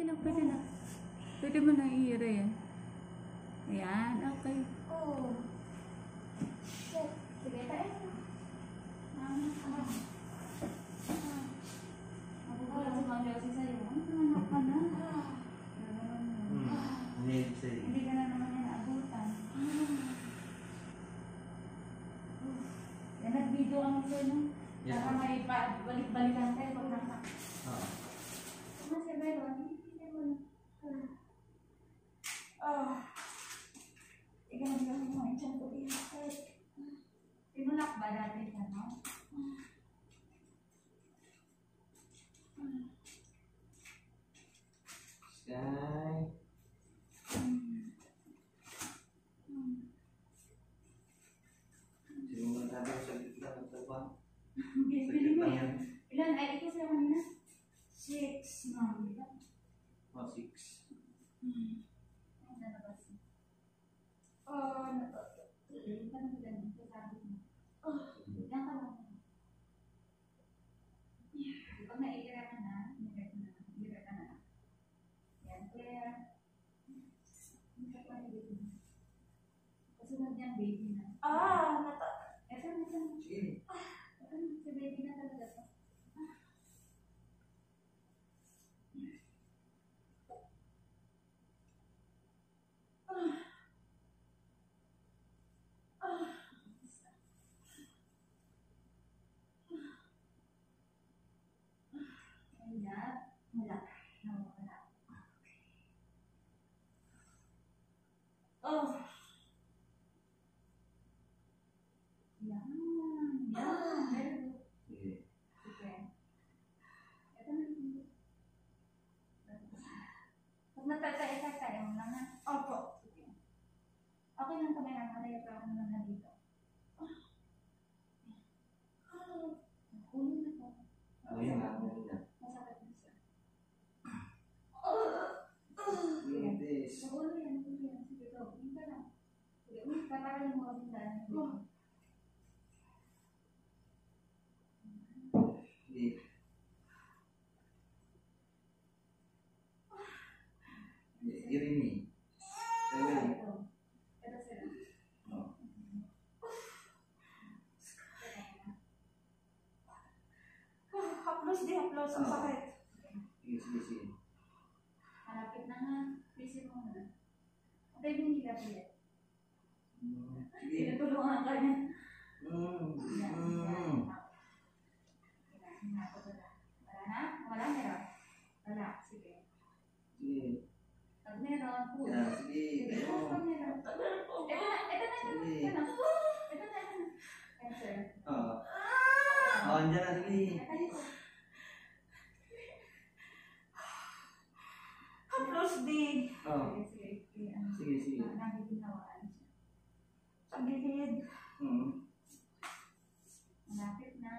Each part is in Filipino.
Pwede na. Pwede mo na i-hira yan. Ayan, okay. Oh. Sige, tayo. Magugulat si Ma'am Josie sa'yo. Ano naman ka na? Hindi ka na naman yan naabutan. Yan, nag-video kami sa'yo, no? Para may balik-balikan tayo pag nasa. Ano si Byron? Hindi mo na. Ikaw mo mga tiyan ko dito. Tinulak ba dati siya, no? Sky. Sino mo tayo sa gitna ng tabang? Bili mo yan. Ilan? Ay, ito sila kanina? 6, ma'am. Oh, 6. Ay, nalabas. Paano mo ganun? Sasabi mo. Yan ka lang. Pag naiira ka na, naiira ka na. Yan, clear. Kasunod niyang baby na. Ito. Sige. Si baby na talaga to. Ayan. Wala. Nawawala. Yan. Very good. Sige. Sige. Ito na. Pag natatay mo lang na. Opo. Sige. Okay lang kami lang. Malayo pa ako naman na dito. Ulo na po. Ayun na, ayun na. Masakit na siya. This. Ulo yan. Sige, go. Yung ka lang. Sige, papakalin mo ang daan. Sige. Irini. Ayun. Ito sila. Oh. Haplos di haplos. Ang sakit. Sige. Malapit na nga. Busy mo na. Okay, hindi ka pilit. Sige. Tinutulungan ka niya. Mm. Wala na? Wala meron? Wala. Sige. Sige. Pag meron, push. Yeah, sige. Sige, push pag meron. Ito na. Yes, sir. Oh. Oh, andyan na, sige. Haplos di. Oh. Sige. Nagigingawaan siya. Sa gilid. Malapit na.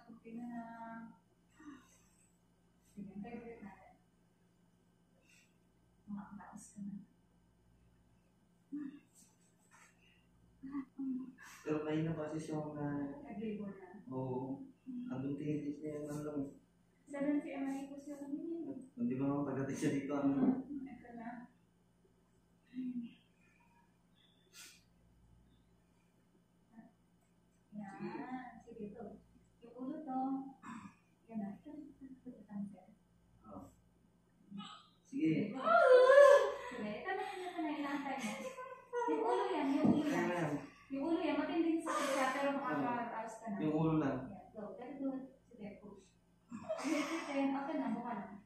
Kunti na na. Sige, favorite natin. Makakaos ka na. Pero kayo na kasi siyang Nag-labor na. oo. Andun tinitis niya yung ano. Isa rin si Emily ko siya kanina. Hindi ba naman pagdating siya dito Ito na. Yan. Sige to. Yung ulo to. Yan na. Ito cancer. Oh. Sige. Sige. Ito na inaantay mo. Yung ulo yan. Yung ulo yan. Matinding sakit siya pero makakataas ka na. Yung ulo lang. Yan. Go. Very good. Sige. Push. Okay na. Buka lang.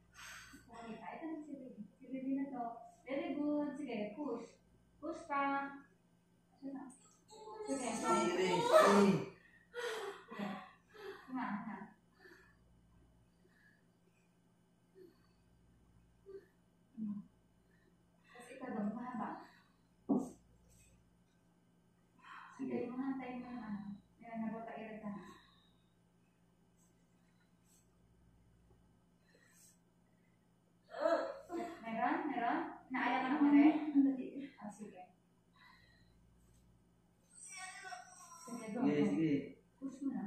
Okay. Ito na si baby. Si baby na to. Very good. Sige. Push. Push pa. Ito na. Sige. Go. Sige. Sige. Ha. Tapos ikaw daw, mahaba. Sige. Sige, mahantay mo yung ano. Yan, nagpapairat ka na. Meron? Naaya ka naman eh? Sige. Sige, go. Sige. Push mo na.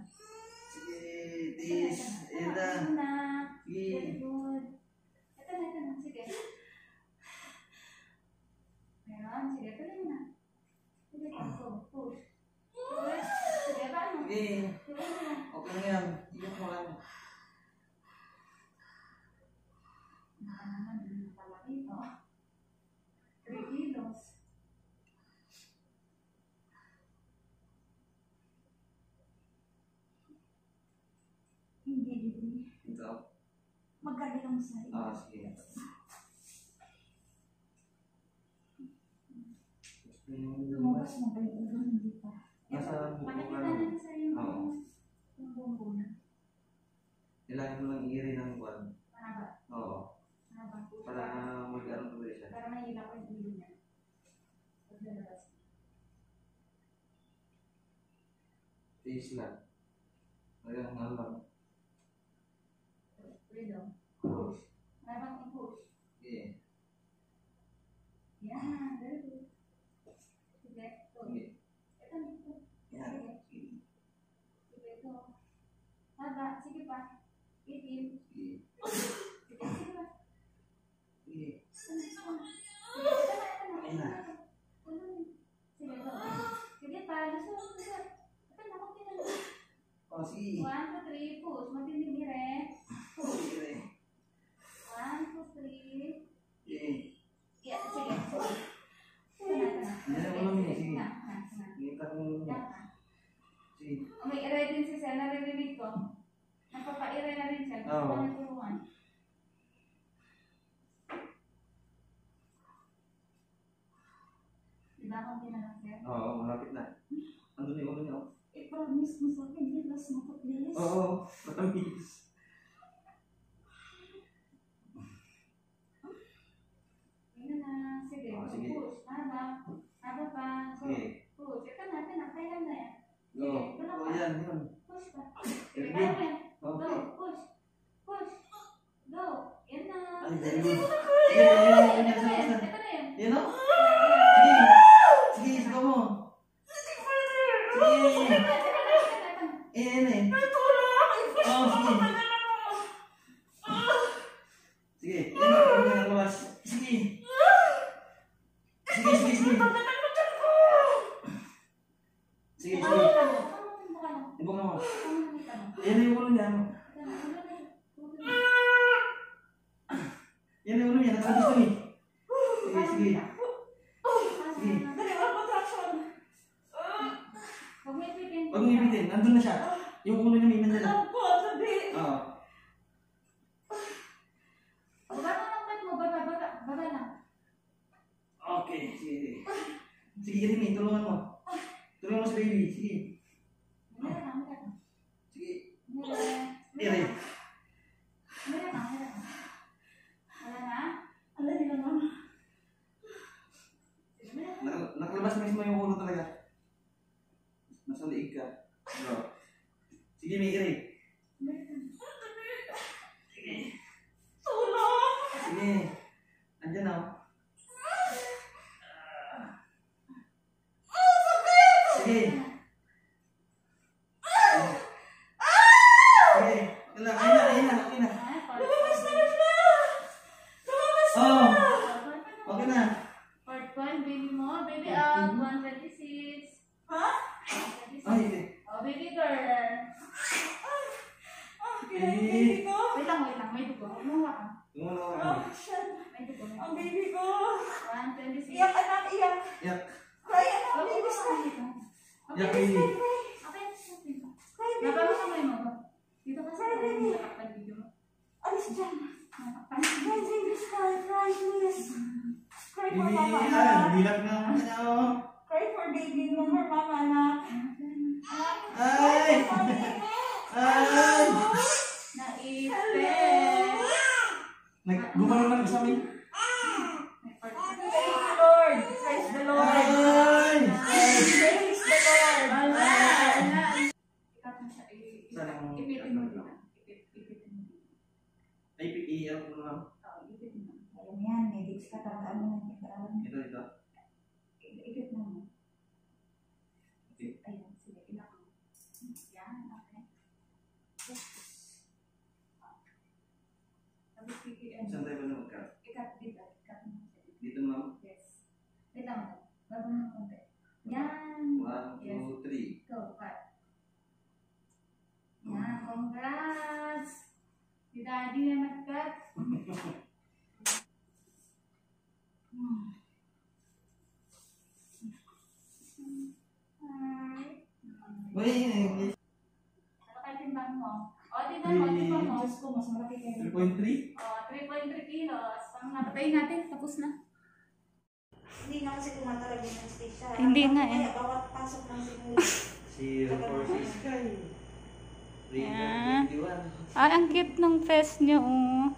Sige. Tis. Eda. Push mo na. Sige. Very good. Ito na. Sige. Baka naman, hindi palaki ito. 3 kilos. Hindi. Ito. Magkabilang sa'yo. Sige. Lumabas mo ba yung ulo? Hindi pa. Nasa buko Makikita ka natin sa iyo Oo. yung bumbong na. Kailangan mo lang i-ray ng buwan. Mahaba. Oo. Mahaba. Para mag-ano tuloy siya. Para mahila ko yung ulo niya. Pag lalabas. Face lang. Hanggang ano lang. Freedom. Push. Mahaba kong push. Okay. Yan. Very good. Sige. Ito. Sige. Ito. Ito. Yan. Sige. Sige. Ito. Haba. Sige pa. Itim. Sige. Sige. Sige pa. Sige. Ayun na. Sige. Ito. Sige pa. Lusot. Lusot. Ito na. Kunti na lang. Sige. 1, 2, 3. Push. Matindi dire. Sige. 1, 2, 3. Sige. Yeah, sige. Ito na. Yan ang ulam niya. Sige. Na. Hinta ko ulam niya. Sige. May iray din si Sel. Naririnig ko. Nagpapairay na rin siya. Gusto Oo. ko na turuan. Diba akong tinanong Sel? Oo, malapit na. Andun yung ulo niya. I-promise mo sa akin, hilas mo ko, please. Oo, matamis. Ayun na. Sige. Sige. Push. Haba. Haba pa. So, Sige. push. Ito na. Ito na. Kaya na yan. Go. Oh, yan, yun. Push pa. Sige. Very Kaya good. mo yan. Go. Okay. Push. Push. Go. Yan na. Ay, very good. Ito Sige, na yan, yan. yan, Ito na yan. yan. Ito na yan. Yan o? Yeah. Sige. Sige, sigaw mo. Sige. Yan eh. Oo, sige. Sige, yan na. Yan na, luwas. Sige. Sige, sige, sige. Sige, sige. Ibong mo. Yan na yung ulo niya. Yan na yung ulo niya. Nakalabas kami. Sige, sige. Sige. Huwag mo ibitin. Nandun na siya. Yung ulo niya may mandala. Oo. Okay, sige, sige. Sige, Jeremy, tulungan mo. Tulungan mo si baby. Sige. Sige. Tiri. Nakalabas mismo yung ulo talaga. Nasa liig ka. Bro. Sige, may iri. Sige. Sige. Andyan na. Sige. Sige. Wala, ayun na. Okay na. Oh, okay na. Part 1, baby mo. Baby up. 126. Ay, sige. Oh, baby girl. Baby. Wait lang. May dugo. Umuha ka. Tumulong ako. May dugo. Ang baby ko! 126. Iyak anak, iyak! Yak. Cry anak, Oh, baby baby cry! Yak, baby. Okay. Cry baby! Nababa ka mo. Dito ka sa nakakpan video mo. Alis dyan! Nakakpan. Cry baby, cry please! Cry for Baby, mama ay, anak! bilang na ako niya, oh. Cry for baby, no more mama anak! Ay! Ay! Naipit. Gumano na sa amin. Praise the Lord! Praise the Lord! Ay! Praise the Lord! Ikat mo siya. Sarang- Ipitin mo dito. Ipitin mo dito. Ay, PPL ko na lang. Oo, ipitin mo. Alam yan, medics ka, tandaan mo ng pagkaan. Ito. Ipit mo. Okay. Ayun, sige. Ilak mo. Yan, okay. Tapos PPM. Saan tayo ba na magka? Ikat dito. Ikat mo siya. Dito na. Yes. Wait lang. Bago mo konti. Yan. 1, 2, 3. Go, cut. Yan, congrats! Si Daddy na nag-cut. ba yun English? Ano kayo timbang mo? O, tignan mo, timbang mo. Diyos ko, mas malaki kayo. 3.3? O, 3.3 kilos. Ang napatay. Patayin natin. Tapos na. Hindi na kasi tumatalab yung stage siya. Hindi nga eh. Kaya bawat pasok ng siguro. 046 ka eh. Yeah. 3.21. Ay, ang cute ng face niyo, oh.